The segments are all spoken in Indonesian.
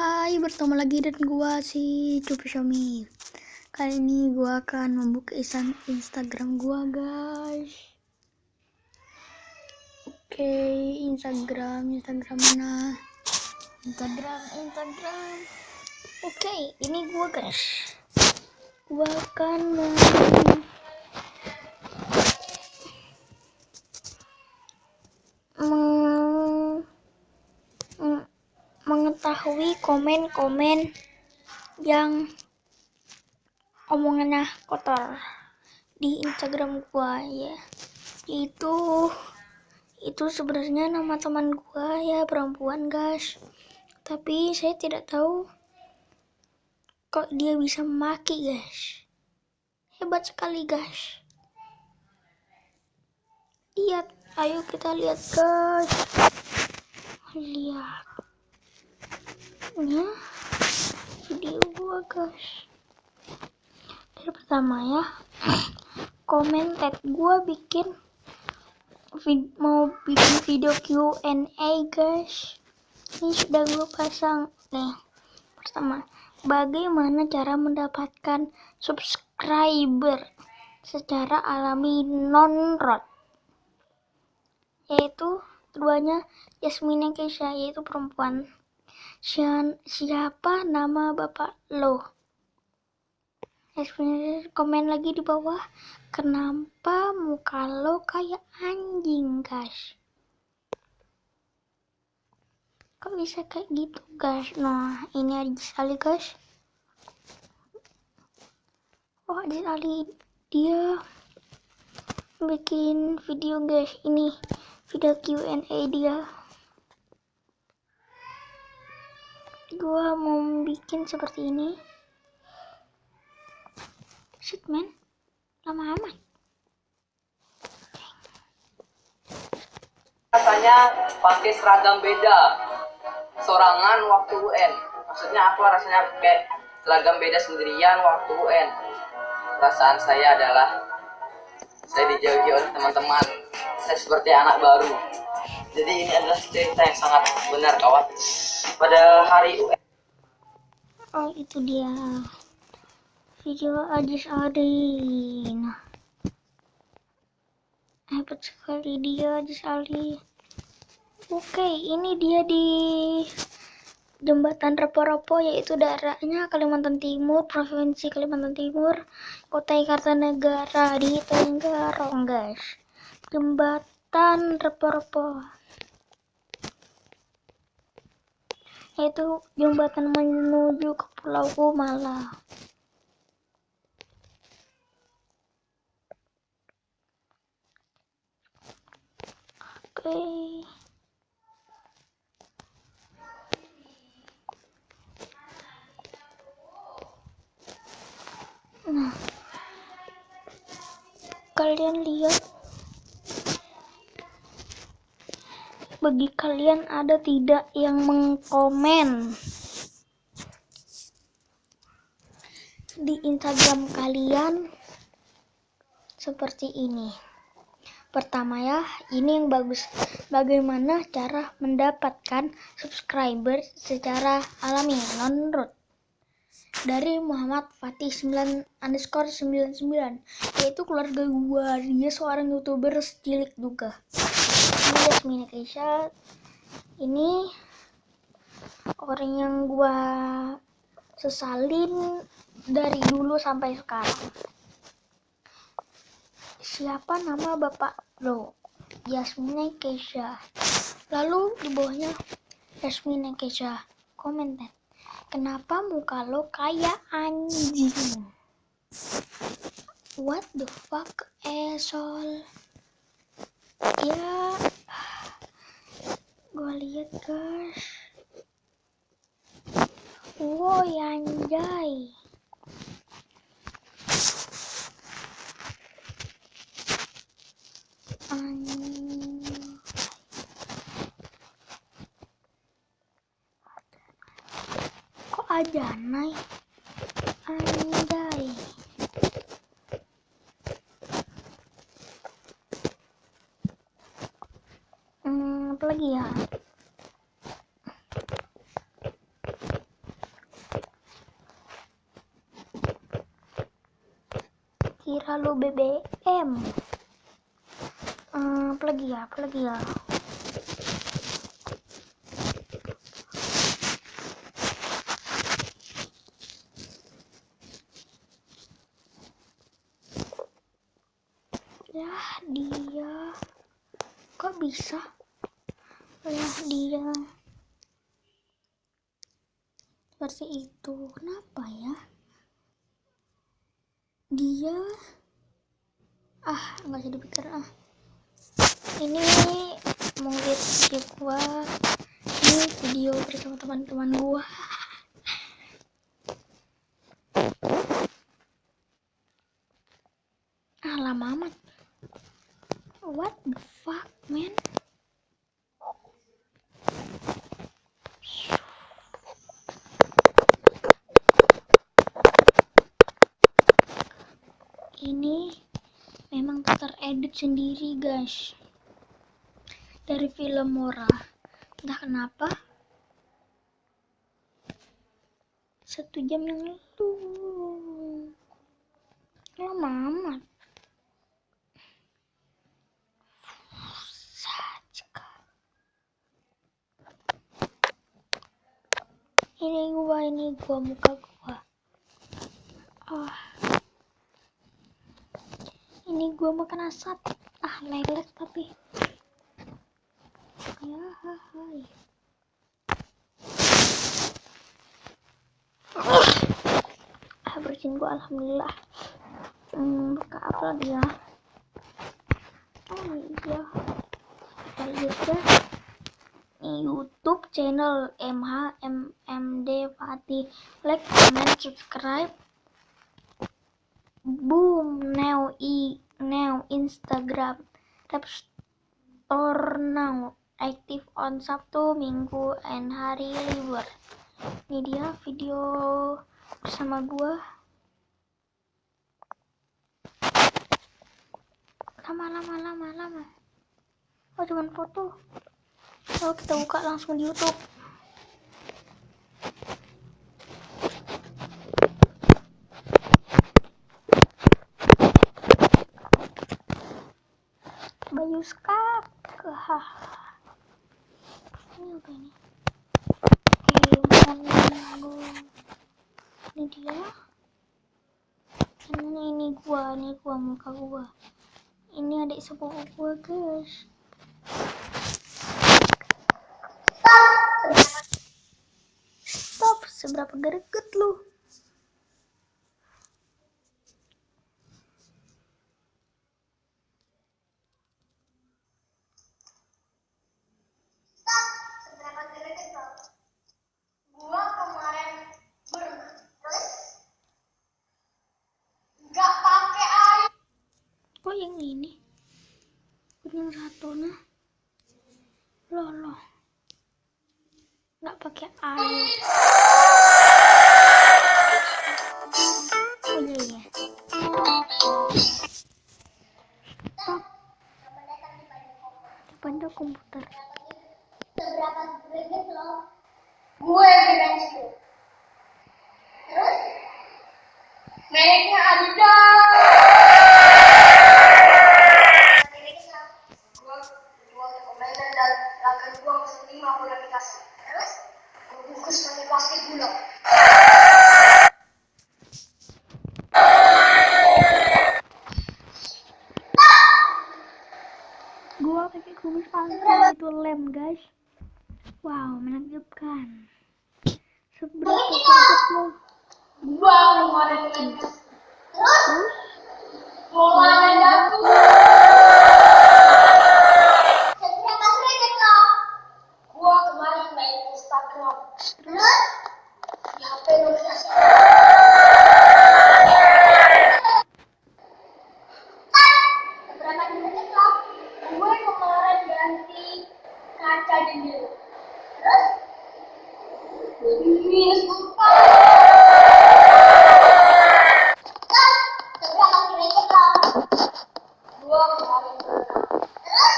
Hai, bertemu lagi dengan gua si Cupi Xiaomi. Kali ini gua akan membuka Instagram gua, guys. Oke, Instagram mana? Instagram. Oke, ini gua, guys. Gua akan mengetahui komen-komen yang omongannya kotor di Instagram gua, ya. Itu sebenarnya nama teman gua, ya, perempuan, guys. Tapi saya tidak tahu kok dia bisa memaki, guys. Hebat sekali, guys. Lihat, ayo kita lihat, guys. Lihat. Ya, video gua, guys. Dari pertama, ya, komen tag gua mau bikin video Q&A, guys. Ini sudah gua pasang nih. Pertama, bagaimana cara mendapatkan subscriber secara alami non-rot? Yaitu keduanya Yasmin yang Keisha, yaitu perempuan. Siapa nama bapak lo? Komen lagi di bawah, kenapa muka lo kayak anjing, guys? Kok bisa kayak gitu, guys? Nah, ini Adis Ali, guys. Oh, Adis Ali, dia bikin video, guys. Ini video Q&A dia. Gua mau bikin seperti ini. Shit, man, lama amat. Rasanya pakai seragam beda, sorangan waktu UN. Maksudnya aku rasanya pakai seragam beda sendirian waktu UN. Perasaan saya adalah saya dijauhi oleh teman-teman. Saya seperti anak baru. Jadi ini adalah cerita yang sangat benar, kawan. Pada hari UN. Oh, itu dia video Adis Ali. Nah, hebat sekali dia, Adis Ali. Oke, ini dia di jembatan Repo-Repo, yaitu daerahnya Kalimantan Timur, provinsi Kalimantan Timur, kota Kartanegara di Tenggarong, guys. Jembatan Repo-Repo, yaitu jembatan menuju ke Pulau Kumala. Oke. Nah, kalian lihat, bagi kalian ada tidak yang mengkomen di Instagram kalian seperti ini? Pertama, ya, ini yang bagus. Bagaimana cara mendapatkan subscriber secara alami non-root? Dari Muhammad Fatih 9_99, yaitu keluarga gua. Dia seorang YouTuber cilik juga. Ini Yasmin Keisha. Ini orang yang gua sesalin dari dulu sampai sekarang. Siapa nama bapak lo? Yasmin Keisha. Lalu di bawahnya Yasmin Keisha komentar, kenapa muka lo kayak anjing? What the fuck, asshole? Ya, gua lihat, guys. Woi, anjay. Kok aja naik? Anjay. Apa lagi ya? kira lu BBM. Apalagi ya. Ya dia, kok bisa? Ya dia seperti itu. Kenapa ya? Dia nggak usah dipikir. Ini mau lihat video gua. Ini video bersama teman-teman gua. Lama amat. What the fuck, man? Ini memang teredit sendiri, guys. Dari film Mora. Entah kenapa 1 jam yang lalu. Lama amat. Ini gua muka gua. Ini gua makan asap. Lelet tapi. Ya, hai. Bersihin gua alhamdulillah. Buka apa lagi ya? Iya. Kita lihat ya. YouTube channel MHMMD Fatih. Like, comment, subscribe. Boom, now Instagram. Tap store now. Aktif on Sabtu, Minggu, and hari libur. Ini dia video bersama gua. Lama. Cuman foto. Kita buka langsung di YouTube. Bayu skak. Ini apa ini? Ini dia. Ini gua muka gua. Ini adik sepupu gua, guys. Stop, seberapa greget lu? Gua kemarin terus nggak pakai air. Kok yang ini? Yang satu nah. Loh. Nggak pakai air. Oh iya. Stop. Pada komputer. Seberapa greget lo? Gue bilang gitu. Terus mereknya Adidas. Gue komentar dan lakukan gue pesen 5 bulan dikasih. Terus gue bungkus pakai plastik gula. Gua pakai kumis palsu itu lem, guys. Wow, menakjubkan. Seberapa greget lo? Gua kemarin terus mulai dapur. Seberapa greget lo? Gua kemarin main Instagram. Terus di HP notifikasi. Seberapa greget lo? Gue kemarin ganti kaca jendela. Terus minus 4. Seberapa greget lo? Gue kemarin berenang. Terus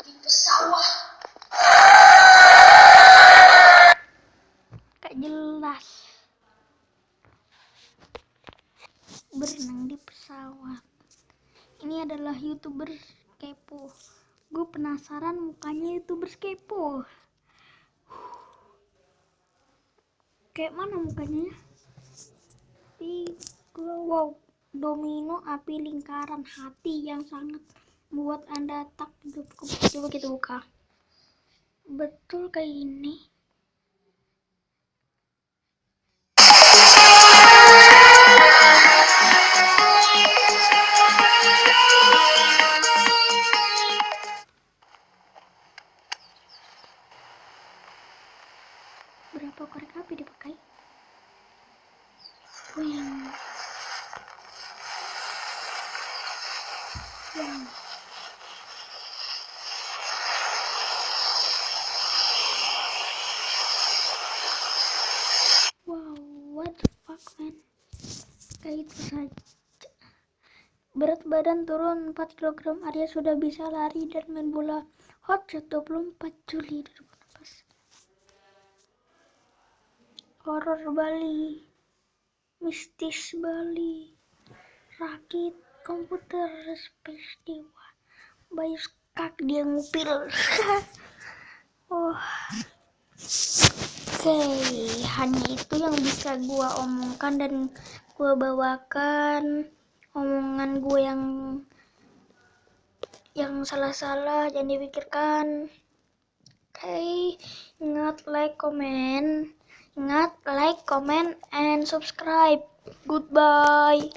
di pesawat. Gak jelas. berenang di pesawat. Ini adalah YouTuber kepo. Gue penasaran mukanya YouTuber kepo. Kayak mana mukanya? Tapi wow, domino api lingkaran hati yang sangat membuat Anda takjub. Coba kita buka. Betul kayak ini. Berapa korek api dipakai? Wih. Wow. Wow, what the fuck, man? Kayak itu saja. Berat badan turun 4 kg, Arya sudah bisa lari dan main bola. Hotshot 24 Juli 2016. Horor Bali, mistis Bali, rakit komputer, space dewa, bayi skak dia ngupil. Oh. Oke, hanya itu yang bisa gua omongkan dan gua bawakan. Omongan gue yang salah-salah jangan dipikirkan. Oke, ingat like, comment, and subscribe. Goodbye.